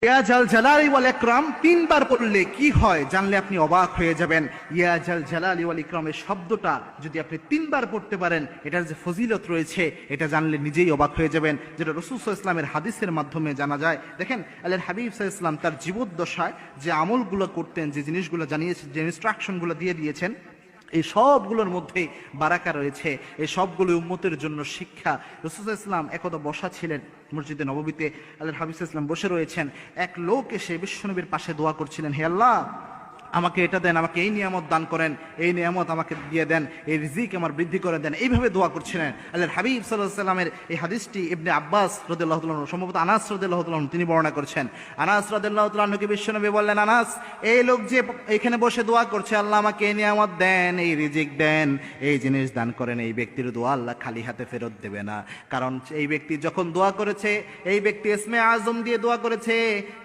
ইয়া জাল জালালি ওয়াল ইকরাম তিনবার পড়লে কি হয় জানলে আপনি অবাক হয়ে যাবেন। ইয়া জাল জালালি ওয়াল ইকরামের শব্দটা যদি আপনি তিনবার পড়তে পারেন, এটার যে ফজিলত রয়েছে এটা জানলে নিজেই অবাক হয়ে যাবেন, যেটা রাসূল সাল্লাল্লাহু আলাইহি ওয়াসাল্লামের হাদিসের মাধ্যমে জানা যায়। দেখেন আল্লাহর হাবিব সাল্লাল্লাহু আলাইহি ওয়াসাল্লাম তার জীবদ্দশায় যে আমলগুলো করতেন, যে জিনিসগুলো জানিয়েছেন, যে ইনস্ট্রাকশনগুলো দিয়ে দিয়েছেন, এই সবগুলোর মধ্যে বারাকা রয়েছে। এই সবগুলো উম্মতের জন্য শিক্ষা। রাসূল সাল্লাল্লাহু আলাইহি ওয়াসাল্লাম একদা বসা ছিলেন মসজিদে নববীতে, আল্লাহর হাবিব সাল্লাল্লাহু আলাইহি ওয়াসাল্লাম বসে রয়েছেন। এক লোক এসে বিশ্বনবীর পাশে দোয়া করছিলেন, হে আল্লাহ আমাকে এটা দেন, আমাকে এই নিয়ামত দান করেন, এই নিয়ামত আমাকে দিয়ে দেন, এই রিজিক আমার বৃদ্ধি করে দেন, এইভাবে দোয়া করছিলেন। আল্লাহর হাবিব সাল্লাল্লাহু আলাইহি ওয়াসাল্লামের এই হাদিসটি ইবনে আব্বাস রাদিয়াল্লাহু তাআলা আনহু, সম্ভবত আনাস রাদিয়াল্লাহু তাআলা আনহু তিনি বর্ণনা করছেন। আনাস রাদিয়াল্লাহু তাআলা আনহুকে বিশ্বনবী বললেন, আনাস এই লোক যে এখানে বসে দোয়া করছে, আল্লাহ আমাকে এই নিয়ামত দেন, এই রিজিক দেন, এই জিনিস দান করেন, এই ব্যক্তির দোয়া আল্লাহ খালি হাতে ফেরত দেবে না। কারণ এই ব্যক্তি যখন দোয়া করেছে, এই ব্যক্তি ইসমে আজম দিয়ে দোয়া করেছে,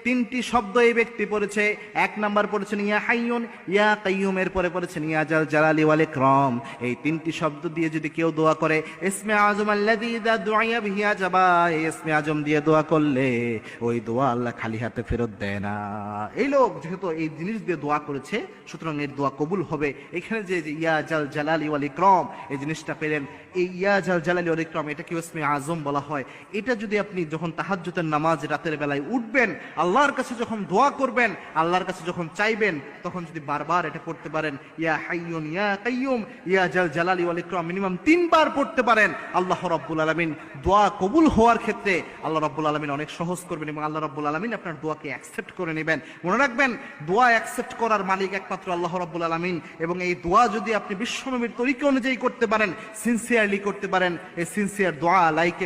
তিনটি শব্দ এই ব্যক্তি পড়েছে। এক নাম্বার পড়েছেন ইয়া হাইয়ুন ইয়া কাইয়ুম, এর পরে পড়েছেন ইয়া জাল জালালি ওয়াল ইকরাম। এই তিনটি শব্দ দিয়ে যদি কেউ দোয়া করে, ইসমে আজম আল্লাযী ইযা দুইয়া বিহি আজাবা, এই ইসমে আজম দিয়ে দোয়া করলে ওই দোয়া আল্লাহ খালি হাতে ফেরত দেয় না। এই লোক যেহেতু এই জিনিস দিয়ে দোয়া করেছে, সুতরাং এর দোয়া কবুল হবে। এখানে যে ইয়া জাল জালালি ওয়াল ইকরাম এই জিনিসটা পেলেন, এই ইয়া জাল জালালি ওয়াল ইকরাম এটাকে ইসমে আজম বলা হয়। এটা যদি আপনি যখন তাহাজ্জুদের নামাজ রাতের বেলায় উঠবেন, আল্লাহর কাছে যখন দোয়া করবেন, আল্লাহর কাছে যখন চাইবেন, তখন যদি বারবার এটা পড়তে পারেন, ইয়া হাইয়ুন ইয়া কাইয়ুম ইয়া জাল জালালি ওয়াল ইকরাম মিনিমাম 3 বার পড়তে পারেন, আল্লাহ রাব্বুল আলামিন দোয়া কবুল হওয়ার ক্ষেত্রে আল্লাহ রাব্বুল আলামিন অনেক সহজ করবেন এবং আল্লাহ রাব্বুল আলামিন আপনার দোয়াকে অ্যাকসেপ্ট করে নেবেন। মনে রাখবেন, দোয়া অ্যাকসেপ্ট করার মালিক একমাত্র আল্লাহ রাব্বুল আলামিন। এবং এই দোয়া যদি আপনি বিশ্বনবীর তরিকা অনুযায়ী করতে পারেন, সিনসিয়ারলি করতে পারেন, এই সিনসিয়ার দোয়া লাইকে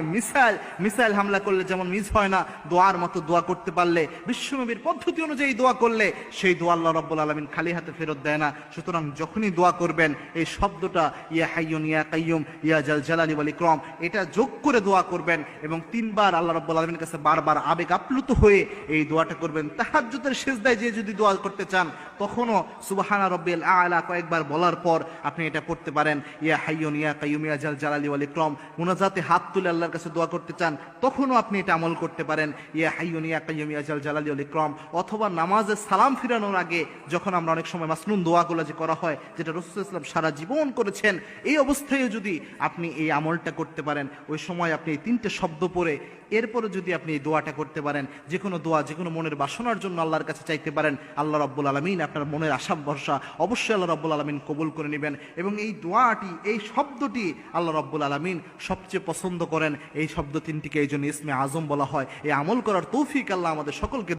মিসাইল হামলা করলে যেমন মিস হয় না, দোয়ার মতো দোয়া করতে পারলে, বিশ্বনবীর পদ্ধতি অনুযায়ী দোয়া করলে সেই দোয়া আল্লাহ রাব্বুল আলামিন খালি হাতে ফেরত দেয় না। সুতরাং যখনই দোয়া করবেন, এই শব্দটা ইয়া হাইয়ুন ইয়া কাইয়ুম ইয়া জাল জালালি ওয়াল ইকরাম এটা যোগ করে দোয়া করবেন এবং 3 বার আল্লাহ রাব্বুল আলামিনের কাছে বারবার আবেগ আপ্লুত হয়ে এই দোয়াটা করবেন। তাহাজ্জুদের সিজদায় যে যদি দোয়া করতে চান, তখনও সুবহানা রাব্বিয়াল আ'লা কয়েকবার বলার পর আপনি এটা পড়তে পারেন, ইয়া হাইয়ুন ইয়া কাইয়ুম ইয়া জাল জালালি ওয়াল ইকরাম। মুনাজাতে হাত তুলে আল্লাহর কাছে দোয়া করতে চান, তখনও আপনি এটা আমল করতে পারেন, ইয়া হাইয়ুন ইয়া কাইয়ুম ইয়া জাল জালালি ওয়াল ইকরাম। অথবা নামাজে সালাম ফিরানোর আগে যখন আমরা অনেক সময় মাসনুন দোয়াগুলো যে করা হয়, যেটা রাসূল সাল্লাল্লাহু আলাইহি ওয়াসাল্লাম সারা জীবন করেছেন, এই অবস্থায় যদি আপনি এই আমলটা করতে পারেন, ওই সময় আপনি এই 3টে শব্দ পড়ে এরপরে যদি আপনি এই দোয়াটা করতে পারেন, যে কোনো দোয়া, যে কোনো মনের বাসনার জন্য আল্লাহর কাছে চাইতে পারেন, আল্লাহ রাব্বুল আলামিন আপনার মনের আশা ভরসা অবশ্যই আল্লাহ রাব্বুল আলামিন কবুল করে নেবেন। এবং এই দোয়াটি, এই শব্দটি আল্লাহ রাব্বুল আলামিন সবচেয়ে পছন্দ করেন। এই শব্দ 3টিকে এই জন্য ইসমে আজম বলা হয়। এই আমল করার তৌফিক আল্লাহ আমাদের সকলকে